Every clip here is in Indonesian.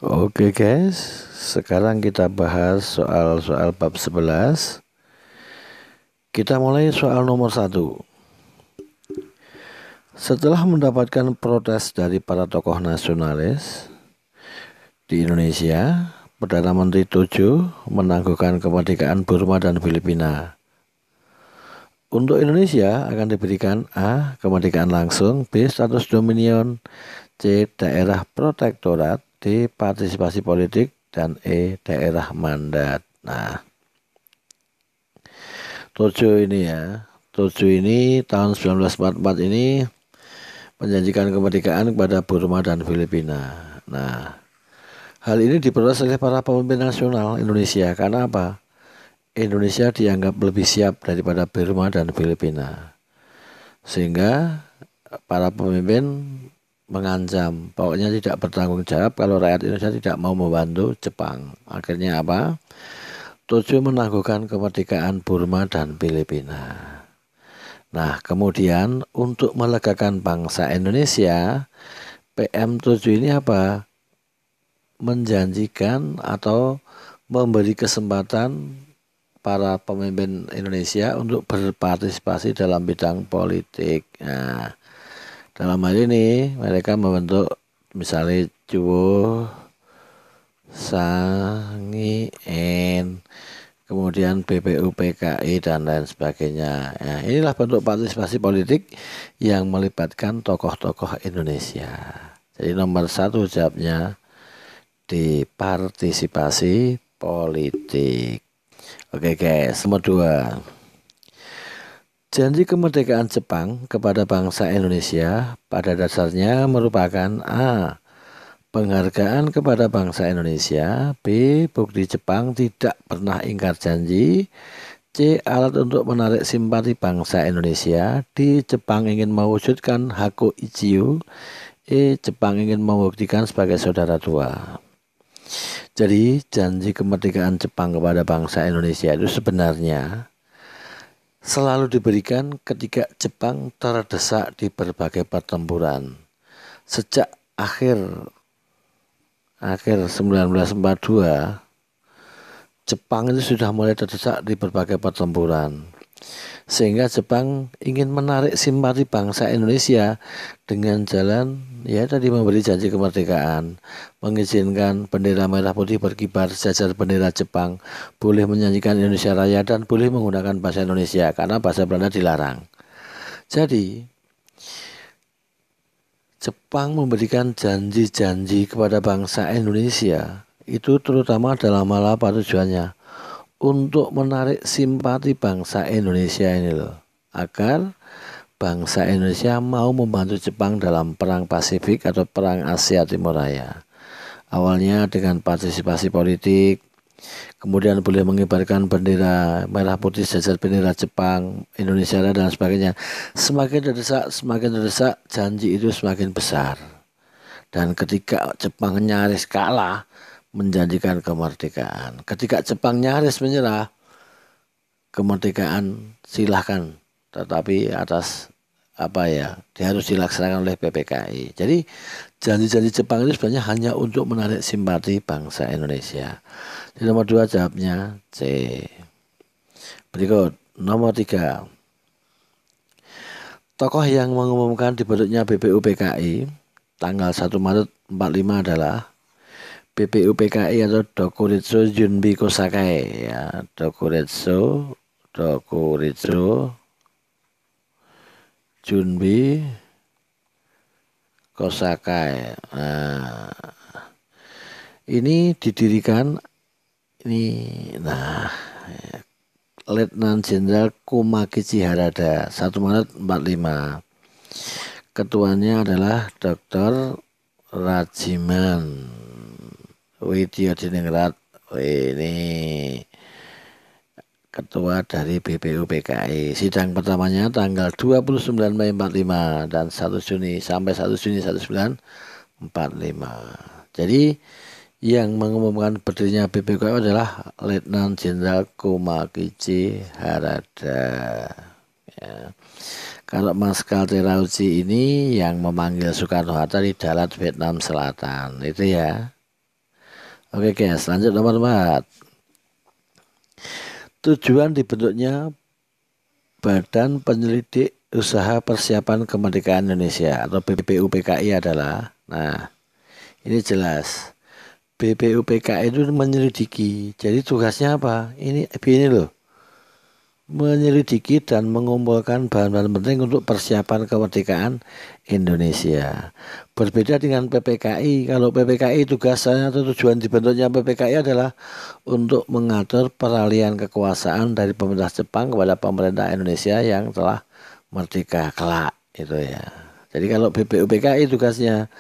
Oke guys, sekarang kita bahas soal-soal bab 11. Kita mulai soal nomor 1. Setelah mendapatkan protes dari para tokoh nasionalis di Indonesia, Perdana Menteri Tojo menangguhkan kemerdekaan Burma dan Filipina. Untuk Indonesia akan diberikan A. Kemerdekaan langsung, B. Status dominion, C. Daerah protektorat, D. Partisipasi politik, dan E. Daerah mandat. Nah, Tojo ini tahun 1944 ini menjanjikan kemerdekaan kepada Burma dan Filipina. Nah, hal ini diperoleh oleh para pemimpin nasional Indonesia karena apa? Indonesia dianggap lebih siap daripada Burma dan Filipina. Sehingga para pemimpin mengancam pokoknya tidak bertanggung jawab kalau rakyat Indonesia tidak mau membantu Jepang. Akhirnya apa? Tojo menangguhkan kemerdekaan Burma dan Filipina. Nah, kemudian untuk melegakan bangsa Indonesia, PM Tojo ini apa? Menjanjikan atau memberi kesempatan para pemimpin Indonesia untuk berpartisipasi dalam bidang politik. Nah, dalam hal ini mereka membentuk misalnya Cuwo, Sangien, kemudian BPUPKI dan lain sebagainya. Nah, inilah bentuk partisipasi politik yang melibatkan tokoh-tokoh Indonesia. Jadi nomor 1 jawabnya di partisipasi politik. Oke guys, nomor 2. Janji kemerdekaan Jepang kepada bangsa Indonesia pada dasarnya merupakan A. Penghargaan kepada bangsa Indonesia, B. Bukti Jepang tidak pernah ingkar janji, C. Alat untuk menarik simpati bangsa Indonesia, D. Jepang ingin mewujudkan Haku Ichiyo, E. Jepang ingin membuktikan sebagai saudara tua. Jadi janji kemerdekaan Jepang kepada bangsa Indonesia itu sebenarnya selalu diberikan ketika Jepang terdesak di berbagai pertempuran. Sejak akhir 1942, Jepang itu sudah mulai terdesak di berbagai pertempuran. Sehingga Jepang ingin menarik simpati bangsa Indonesia dengan jalan tadi memberi janji kemerdekaan, mengizinkan bendera merah putih berkibar sejajar bendera Jepang, boleh menyanyikan Indonesia Raya dan boleh menggunakan bahasa Indonesia karena bahasa Belanda dilarang. Jadi Jepang memberikan janji-janji kepada bangsa Indonesia itu terutama dalam hal apa tujuannya? Untuk menarik simpati bangsa Indonesia ini loh, agar bangsa Indonesia mau membantu Jepang dalam perang Pasifik atau perang Asia Timur Raya. Awalnya dengan partisipasi politik, kemudian boleh mengibarkan bendera merah putih sejajar bendera Jepang, Indonesia dan sebagainya. Semakin terdesak, janji itu semakin besar. Dan ketika Jepang nyaris kalah, menjanjikan kemerdekaan. Ketika Jepang nyaris menyerah, kemerdekaan silahkan, tetapi atas dia harus dilaksanakan oleh PPKI. Jadi janji-janji Jepang itu sebenarnya hanya untuk menarik simpati bangsa Indonesia. Jadi nomor 2 jawabnya C. Berikut nomor 3. Tokoh yang mengumumkan dibentuknya BPUPKI tanggal 1 Maret 45 adalah BPUPKI atau Dokuritsu Junbi Kosakai ya, Dokuritsu Junbi Kosakai. Nah, ini didirikan Letnan Jenderal Kumagichi Harada 1 Maret 45. Ketuanya adalah Dr. Rajiman Widyadiningrat. Ini ketua dari BPUPKI. Sidang pertamanya tanggal 29 Mei 45 dan 1 Juni sampai 1 Juni 1945. Jadi yang mengumumkan berdirinya BPUPKI adalah Letnan Jenderal Kumagichi Harada. Ya. Kalau Marskal Terauchi ini yang memanggil Soekarno-Hatta di Dalat Vietnam Selatan, itu ya. Oke guys, lanjut nomor 4. Tujuan dibentuknya Badan Penyelidik Usaha Persiapan Kemerdekaan Indonesia atau BPUPKI adalah, nah ini jelas, BPUPKI itu menyelidiki. Jadi tugasnya apa? Ini loh, menyelidiki dan mengumpulkan bahan-bahan penting untuk persiapan kemerdekaan Indonesia. Berbeda dengan PPKI, kalau PPKI tugasnya atau tujuan dibentuknya PPKI adalah untuk mengatur peralihan kekuasaan dari pemerintah Jepang kepada pemerintah Indonesia yang telah merdeka kelak, itu ya. Jadi kalau BPUPKI tugasnya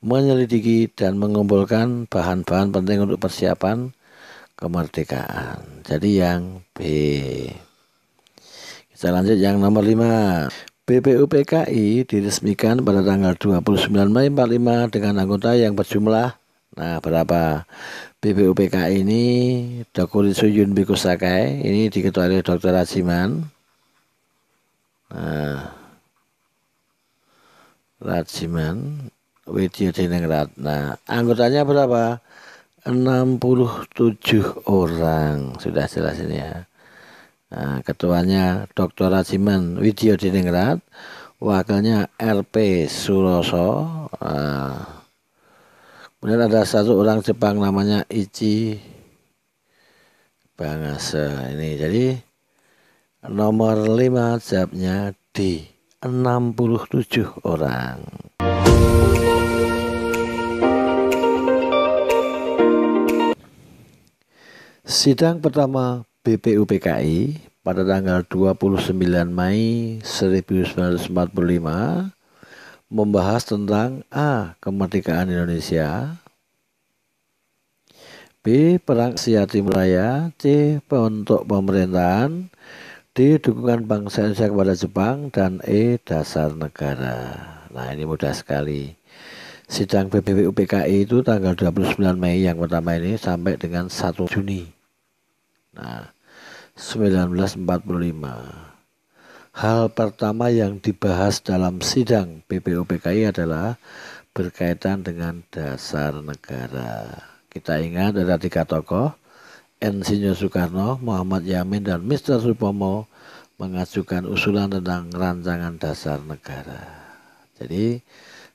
menyelidiki dan mengumpulkan bahan-bahan penting untuk persiapan kemerdekaan. Jadi yang B. Kita lanjut yang nomor 5. BPUPKI diresmikan pada tanggal 29 Mei 45 dengan anggota yang berjumlah, nah berapa? BPUPKI ini Dokuritsu Yunbiko Sakai, ini diketuai oleh Dr. Rajiman. Nah, Rajiman Widyo Diningrat. Nah, anggotanya berapa? 67 orang. Sudah jelas ini ya. Nah, ketuanya Dr. Rajiman Widyo Diningrat, wakilnya RP Suroso. Kemudian ada satu orang Jepang namanya Ichi Bangase. Ini jadi nomor 5 jawabnya D, 67 orang. Sidang pertama BPUPKI pada tanggal 29 Mei 1945 membahas tentang A. Kemerdekaan Indonesia, B. Perang Asia Timur Raya, C. Bentuk pemerintahan, D. Dukungan bangsa Indonesia kepada Jepang, dan E. Dasar negara. Nah ini mudah sekali. Sidang BPUPKI itu tanggal 29 Mei yang pertama ini sampai dengan 1 Juni. Nah 1945. Hal pertama yang dibahas dalam sidang BPUPKI adalah berkaitan dengan dasar negara. Kita ingat ada 3 tokoh, Insinyur Soekarno, Muhammad Yamin, dan Mr. Supomo mengajukan usulan tentang rancangan dasar negara. Jadi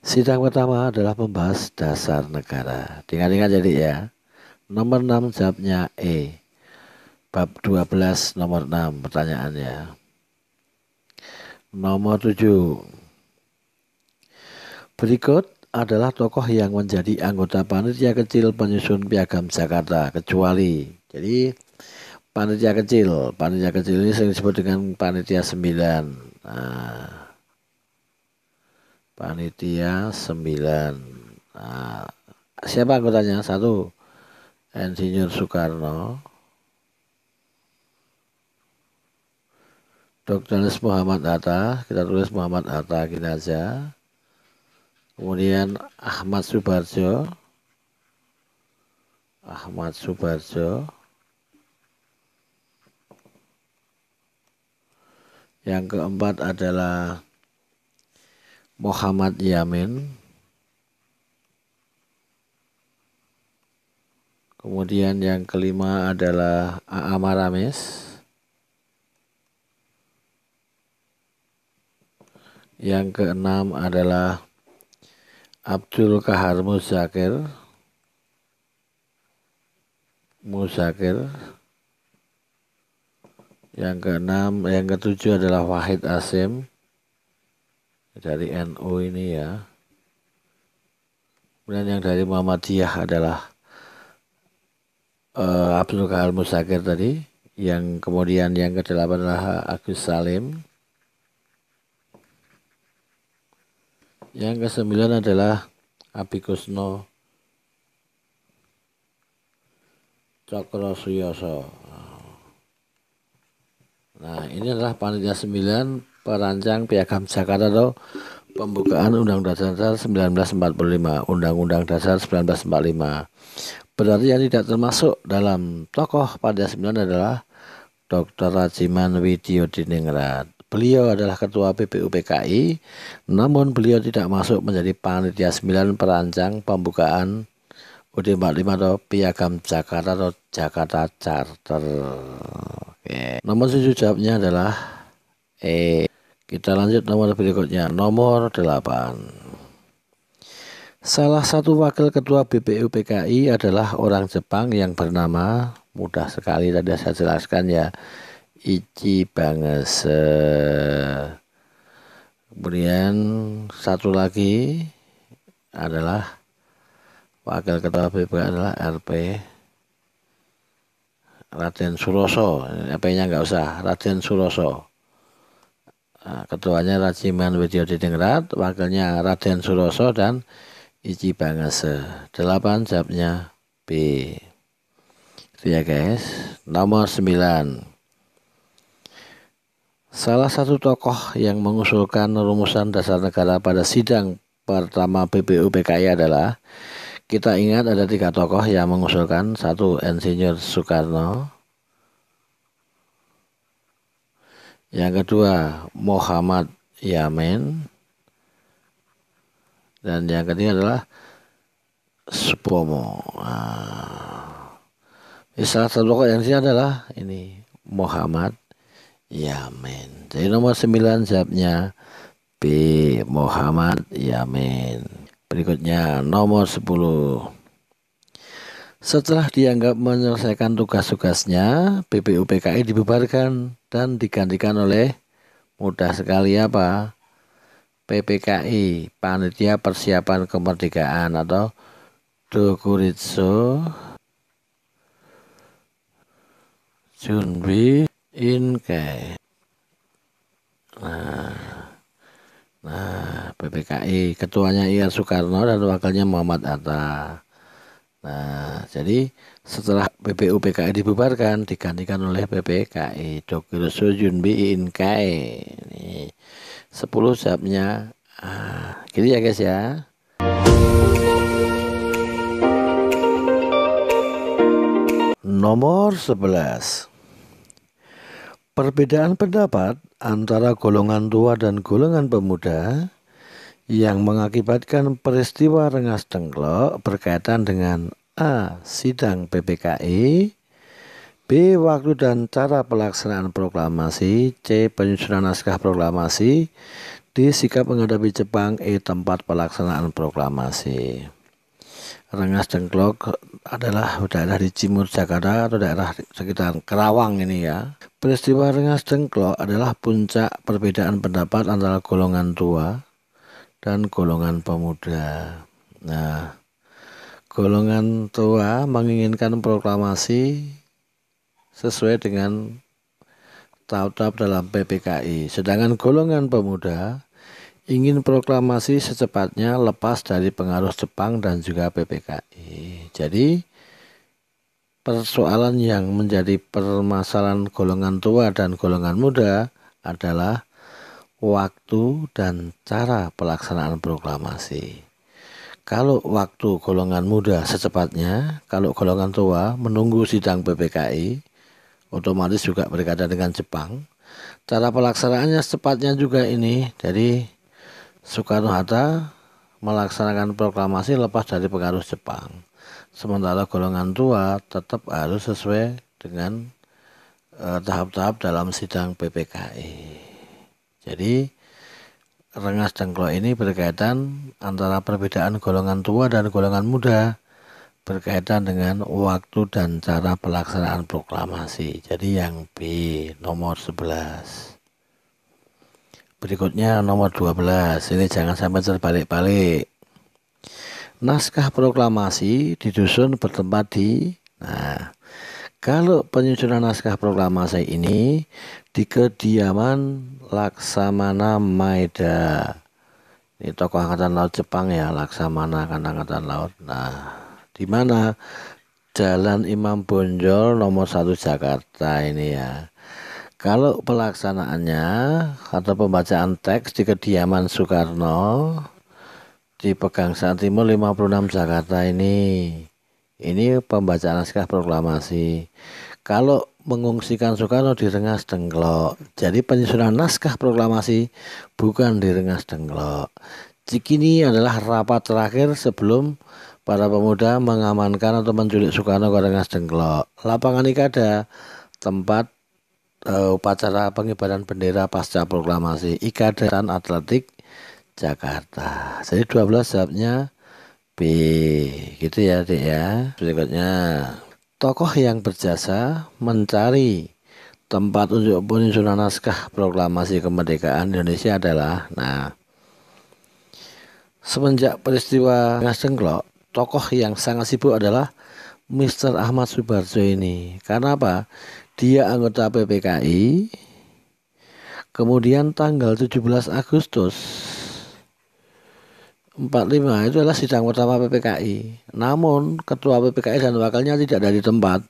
sidang pertama adalah membahas dasar negara. Ingat-ingat jadi ya. Nomor 6 jawabnya E. Bab 12 nomor 6 pertanyaannya. Nomor 7. Berikut adalah tokoh yang menjadi anggota panitia kecil penyusun piagam Jakarta kecuali. Jadi panitia kecil ini sering disebut dengan panitia 9. Nah, panitia 9. Nah, siapa anggotanya? 1. Insinyur Soekarno, Dr. Muhammad Hatta, kita tulis Muhammad Hatta gini aja. Kemudian Ahmad Subarjo. Yang keempat adalah Muhammad Yamin. Kemudian yang kelima adalah A.A. Maramis. Yang keenam adalah Abdul Kahar Muzakir. Yang keenam, yang ketujuh adalah Wahid Asim dari NU ini ya. Kemudian yang dari Muhammadiyah adalah Abdul Kahar Muzakir tadi. Yang kemudian yang ke-8 adalah Agus Salim. Yang ke-9 adalah Abikusno Cokrosuyoso. Nah ini adalah panitia 9 perancang piagam Jakarta atau pembukaan Undang-Undang Dasar 1945. Undang-Undang Dasar 1945. Berarti yang tidak termasuk dalam tokoh panitia 9 adalah Dr. Rajiman Widyo Diningrat. Beliau adalah ketua BPUPKI, namun beliau tidak masuk menjadi panitia 9 perancang pembukaan UD 45 atau Piagam Jakarta atau Jakarta Charter. Oke. Nomor 7 jawabnya adalah E. Kita lanjut nomor berikutnya, nomor 8. Salah satu wakil ketua BPUPKI adalah orang Jepang yang bernama, mudah sekali tadi saya jelaskan ya, Ichi Bangese. Kemudian satu lagi adalah wakil ketua BPUPKI adalah RP Raden Suroso. RP-nya nggak usah, Raden Suroso. Nah, ketuanya Rajiman Widyodiningrat, wakilnya Raden Suroso dan Ichi Bangese. 8 jawabnya B. Itu ya guys. Nomor 9. Salah satu tokoh yang mengusulkan rumusan dasar negara pada sidang pertama BPUPKI adalah, kita ingat ada 3 tokoh yang mengusulkan. 1. Insinyur Soekarno. Yang kedua Muhammad Yamin. Dan yang ketiga adalah Supomo. Salah satu tokoh yang sini adalah ini Muhammad Yamin. Jadi nomor 9 jawabnya B. Muhammad Yamin. Berikutnya nomor 10. Setelah dianggap menyelesaikan tugas-tugasnya, BPUPKI dibubarkan dan digantikan oleh, mudah sekali apa? PPKI, Panitia Persiapan Kemerdekaan atau Dokuritso Junbi Inkai. Nah, PPKI ketuanya I.R. Soekarno dan wakilnya Muhammad Hatta. Nah, jadi setelah BPUPKI dibubarkan digantikan oleh PPKI Dokuritso Junbi Inkai. Ini 10 jawabnya gitu ya guys ya. Nomor 11. Perbedaan pendapat antara golongan tua dan golongan pemuda yang mengakibatkan peristiwa Rengas Dengklok berkaitan dengan A. Sidang PPKI, B. Waktu dan cara pelaksanaan proklamasi, C. Penyusunan naskah proklamasi, D. Sikap menghadapi Jepang, E. Tempat pelaksanaan proklamasi. Rengas Dengklok adalah daerah di Timur Jakarta atau daerah sekitar Kerawang ini ya. Peristiwa Rengas Dengklok adalah puncak perbedaan pendapat antara golongan tua dan golongan pemuda. Nah, golongan tua menginginkan proklamasi sesuai dengan tahap-tahap dalam PPKI. Sedangkan golongan pemuda ingin proklamasi secepatnya lepas dari pengaruh Jepang dan juga PPKI. Jadi persoalan yang menjadi permasalahan golongan tua dan golongan muda adalah waktu dan cara pelaksanaan proklamasi. Kalau waktu golongan muda secepatnya, kalau golongan tua menunggu sidang PPKI, otomatis juga berkaitan dengan Jepang. Cara pelaksanaannya secepatnya juga ini, jadi Soekarno-Hatta melaksanakan proklamasi lepas dari pengaruh Jepang. Sementara golongan tua tetap harus sesuai dengan tahap-tahap dalam sidang PPKI. Jadi Rengas Dengklok ini berkaitan antara perbedaan golongan tua dan golongan muda berkaitan dengan waktu dan cara pelaksanaan proklamasi. Jadi yang B, nomor 11. Berikutnya nomor 12. Ini jangan sampai terbalik-balik. Naskah proklamasi disusun bertempat di, kalau penyusunan naskah proklamasi ini di kediaman Laksamana Maeda. Ini tokoh angkatan laut Jepang ya, Laksamana angkatan laut. Nah, di mana? Jalan Imam Bonjol nomor 1 Jakarta ini ya. Kalau pelaksanaannya atau pembacaan teks di kediaman Soekarno di Pegangsaan Timur 56 Jakarta ini pembacaan naskah proklamasi. Kalau mengungsikan Soekarno di Rengas Dengklok, jadi penyusunan naskah proklamasi bukan di Rengas Dengklok. Cikini adalah rapat terakhir sebelum para pemuda mengamankan atau menculik Soekarno ke Rengas Dengklok. Lapangan Ikada, tempat upacara pengibaran bendera pasca proklamasi. Ikada Atletik Jakarta. Jadi 12 jawabnya B. Gitu ya, Dik ya. Berikutnya, tokoh yang berjasa mencari tempat untuk penyusunan naskah proklamasi kemerdekaan Indonesia adalah, nah, semenjak peristiwa Rengas Dengklok, tokoh yang sangat sibuk adalah Mr. Ahmad Subarjo ini. Karena apa? Dia anggota PPKI. Kemudian tanggal 17 Agustus 45 itu adalah sidang pertama PPKI. Namun ketua PPKI dan wakilnya tidak dari tempat.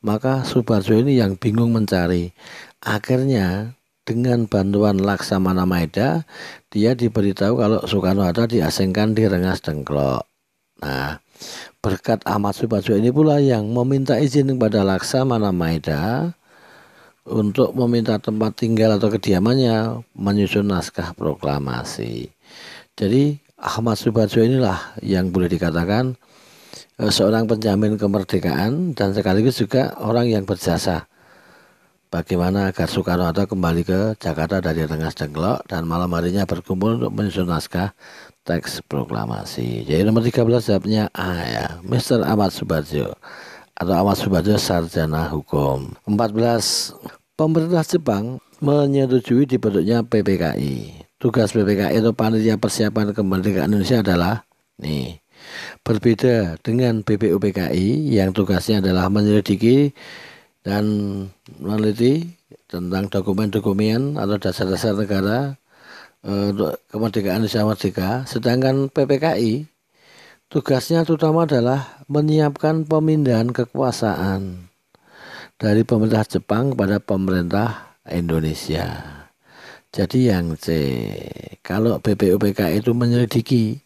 Maka Subarjo ini yang bingung mencari. Akhirnya dengan bantuan Laksamana Maeda, dia diberitahu kalau Soekarno-Hatta diasingkan di Rengas Dengklok. Nah, berkat Ahmad Subarjo ini pula yang meminta izin kepada Laksamana Maeda untuk meminta tempat tinggal atau kediamannya menyusun naskah proklamasi. Jadi Ahmad Subarjo inilah yang boleh dikatakan seorang penjamin kemerdekaan dan sekaligus juga orang yang berjasa bagaimana agar Soekarno-Hatta kembali ke Jakarta dari Rengas Dengklok dan malam harinya berkumpul untuk menyusun naskah teks proklamasi. Jadi nomor 13 jawabnya A ya, Mr. Ahmad Subarjo atau Ahmad Subarjo sarjana hukum. 14. Pemerintah Jepang menyetujui dibentuknya PPKI. Tugas PPKI atau Panitia Persiapan Kemerdekaan Indonesia adalah nih, berbeda dengan BPUPKI yang tugasnya adalah menyelidiki dan meneliti tentang dokumen-dokumen atau dasar-dasar negara untuk kemerdekaan Indonesia merdeka. Sedangkan PPKI tugasnya terutama adalah menyiapkan pemindahan kekuasaan dari pemerintah Jepang kepada pemerintah Indonesia. Jadi yang C, kalau BPUPKI itu menyelidiki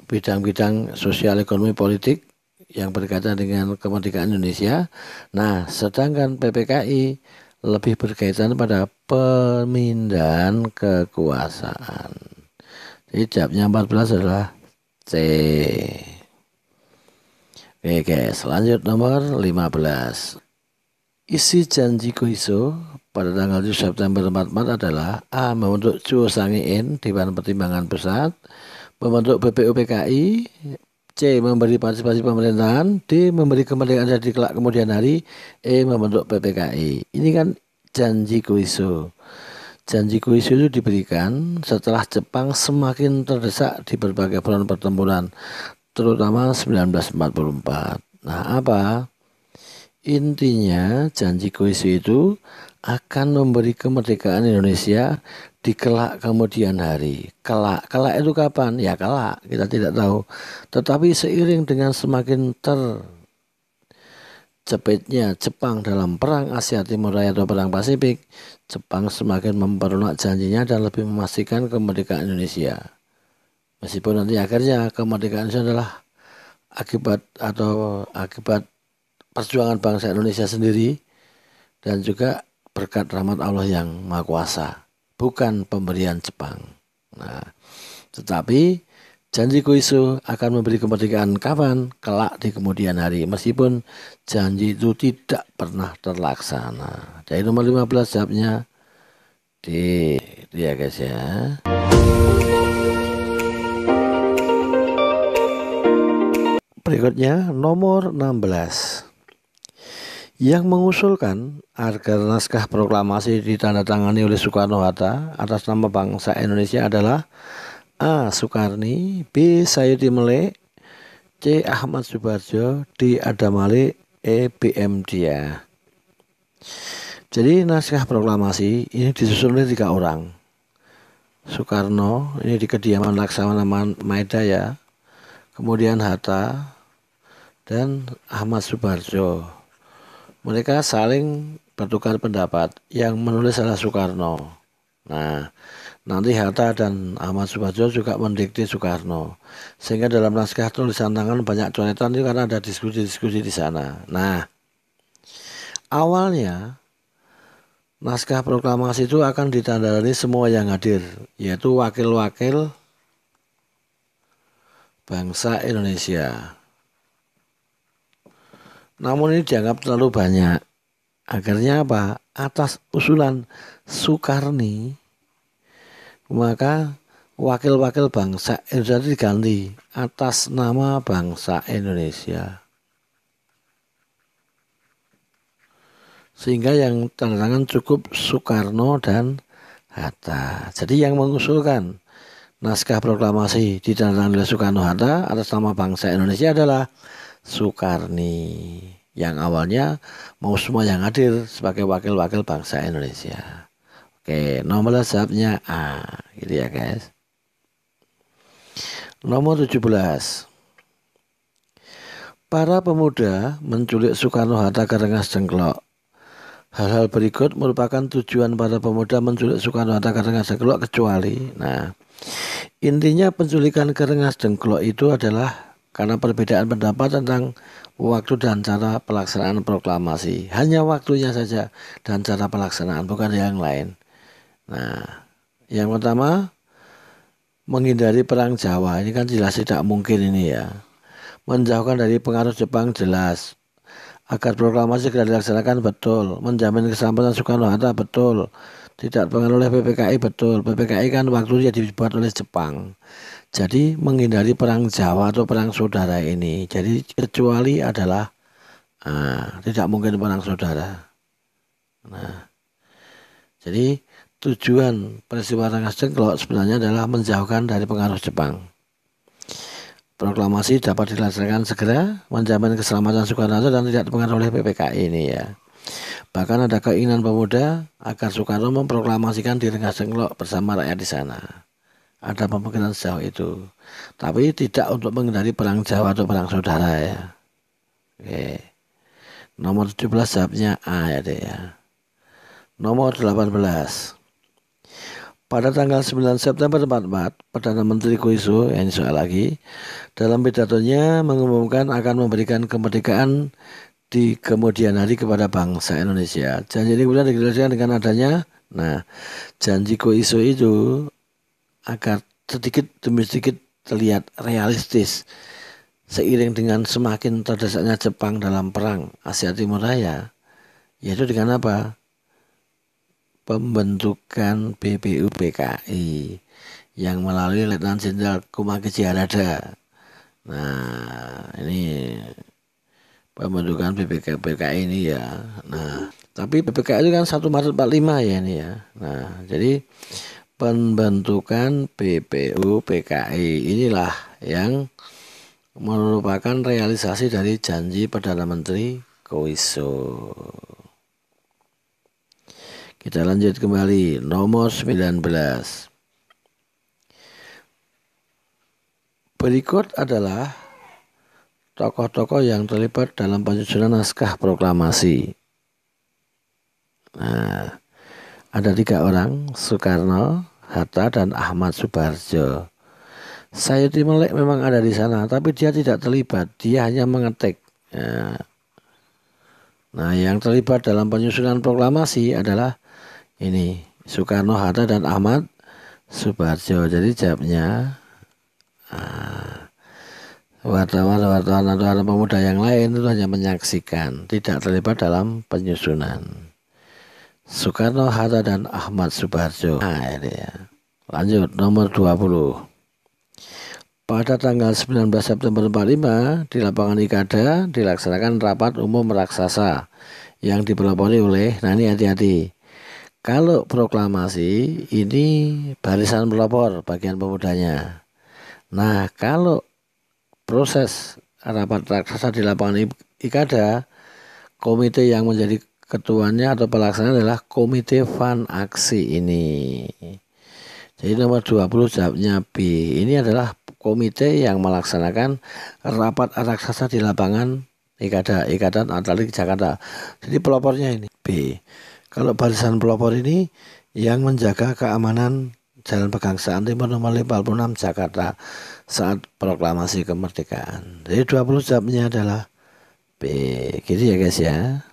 bidang-bidang sosial ekonomi politik yang berkaitan dengan kemerdekaan Indonesia. Nah, sedangkan PPKI lebih berkaitan pada pemindahan kekuasaan. Jadi jawabnya 14 adalah C. Oke, selanjut nomor 15. Isi janji Koiso pada tanggal 7 September 44 adalah A. Membentuk Chuo Sangein Dewan Pertimbangan Pusat, membentuk BPUPKI, C. Memberi partisipasi pemerintahan, D. Memberi kemerdekaan jadi kelak kemudian hari, E. Membentuk PPKI. Ini kan janji Koiso. Janji Koiso itu diberikan setelah Jepang semakin terdesak di berbagai front pertempuran, terutama 1944. Nah, apa? Intinya janji Koiso itu akan memberi kemerdekaan Indonesia di kelak kemudian hari. Kelak itu kapan? Ya kelak, kita tidak tahu. Tetapi seiring dengan semakin terjepitnya Jepang dalam perang Asia Timur Raya atau perang Pasifik, Jepang semakin memperlunak janjinya dan lebih memastikan kemerdekaan Indonesia. Meskipun nanti akhirnya kemerdekaan Indonesia adalah akibat perjuangan bangsa Indonesia sendiri dan juga berkat rahmat Allah yang Maha Kuasa, bukan pemberian Jepang. Nah, tetapi janji Koiso akan memberi kemerdekaan kapan? Kelak di kemudian hari, meskipun janji itu tidak pernah terlaksana. Jadi nomor 15 jawabnya D. Itu ya guys ya. Berikutnya nomor 16. Yang mengusulkan agar naskah proklamasi ditandatangani oleh Soekarno-Hatta atas nama bangsa Indonesia adalah A. Soekarni, B. Sayuti Melek, C. Ahmad Subarjo, D. Adam Malik, E. BM Dia. Jadi naskah proklamasi ini disusun oleh 3 orang. Soekarno ini di kediaman Laksamana Maeda ya, kemudian Hatta dan Ahmad Subarjo. Mereka saling bertukar pendapat. Yang menulis adalah Soekarno. Nah, nanti Hatta dan Ahmad Subarjo juga mendikte Soekarno. Sehingga dalam naskah tulisan tangan banyak coretan itu karena ada diskusi-diskusi di sana. Nah, awalnya naskah proklamasi itu akan ditandai semua yang hadir, yaitu wakil-wakil bangsa Indonesia. Namun ini dianggap terlalu banyak. Akhirnya apa? Atas usulan Soekarni, maka wakil-wakil bangsa Indonesia diganti atas nama bangsa Indonesia. Sehingga yang tanda tangan cukup Soekarno dan Hatta. Jadi yang mengusulkan naskah proklamasi ditandatangani oleh Soekarno-Hatta atas nama bangsa Indonesia adalah Soekarni, yang awalnya mau semua yang hadir sebagai wakil-wakil bangsa Indonesia. Oke, nomor jawabnya A, gitu ya guys. Nomor 17. Para pemuda menculik Soekarno-Hatta ke Rengas Dengklok. Hal-hal berikut merupakan tujuan para pemuda menculik Soekarno-Hatta ke Rengas Dengklok kecuali, intinya penculikan ke Rengas Dengklok itu adalah karena perbedaan pendapat tentang waktu dan cara pelaksanaan proklamasi. Hanya waktunya saja dan cara pelaksanaan, bukan yang lain. Nah, yang pertama, menghindari perang Jawa. Ini kan jelas tidak mungkin ini ya. Menjauhkan dari pengaruh Jepang jelas. Agar proklamasi segera dilaksanakan betul. Menjamin keselamatan Soekarno-Hatta betul. Tidak dipengaruhi oleh PPKI betul. PPKI kan waktunya dibuat oleh Jepang. Jadi menghindari perang Jawa atau perang saudara ini. Jadi kecuali adalah tidak mungkin perang saudara. Nah, jadi tujuan peristiwa Rengas Dengklok sebenarnya adalah menjauhkan dari pengaruh Jepang. Proklamasi dapat dilaksanakan segera, menjamin keselamatan Soekarno dan tidak dipengaruhi oleh PPKI ini ya. Bahkan ada keinginan pemuda agar Soekarno memproklamasikan di Rengas Dengklok bersama rakyat di sana. Ada pemikiran sejauh itu. Tapi tidak untuk menghindari perang Jawa atau perang saudara ya. Oke. Nomor 17 jawabnya A ya deh ya. Nomor 18. Pada tanggal 9 September 1944, Perdana Menteri Koiso, ini soal lagi, dalam pidatonya mengumumkan akan memberikan kemerdekaan di kemudian hari kepada bangsa Indonesia. Janji ini kemudian dijelaskan dengan adanya, janji Koiso itu agar sedikit demi sedikit terlihat realistis seiring dengan semakin terdesaknya Jepang dalam perang Asia Timur Raya, yaitu dengan apa? Pembentukan BPUPKI yang melalui Letnan Jenderal Kumakeji Harada. Nah, ini pembentukan BPUPKI ini ya. Nah, tapi BPUPKI itu kan 1 Maret 45 ya ini ya. Nah, jadi pembentukan BPUPKI inilah yang merupakan realisasi dari janji Perdana Menteri Koiso. Kita lanjut kembali, nomor 19. Berikut adalah tokoh-tokoh yang terlibat dalam penyusunan naskah proklamasi. Nah, ada 3 orang, Soekarno, Hatta, dan Ahmad Subarjo. Sayuti Melek memang ada di sana, tapi dia tidak terlibat, dia hanya mengetik. Nah, yang terlibat dalam penyusunan proklamasi adalah ini Soekarno, Hatta, dan Ahmad Subarjo. Jadi jawabnya wartawan atau pemuda yang lain itu hanya menyaksikan, tidak terlibat dalam penyusunan. Soekarno, Hatta, dan Ahmad Subarjo. Ini ya. Lanjut, nomor 20. Pada tanggal 19 September 45 di lapangan Ikada dilaksanakan rapat umum raksasa yang dipelopori oleh, ini hati-hati. Kalau proklamasi ini barisan pelopor bagian pemudanya. Nah, kalau proses rapat raksasa di lapangan Ikada, komite yang menjadi ketuanya atau pelaksana adalah Komite Van Aksi ini. Jadi nomor 20 jawabnya B. Ini adalah komite yang melaksanakan rapat raksasa di lapangan Ikatan Atletik Jakarta. Jadi pelopornya ini B. Kalau barisan pelopor ini yang menjaga keamanan Jalan Pegangsaan Timur nomor 56 Jakarta saat proklamasi kemerdekaan. Jadi 20 jawabnya adalah B. Gitu ya guys ya.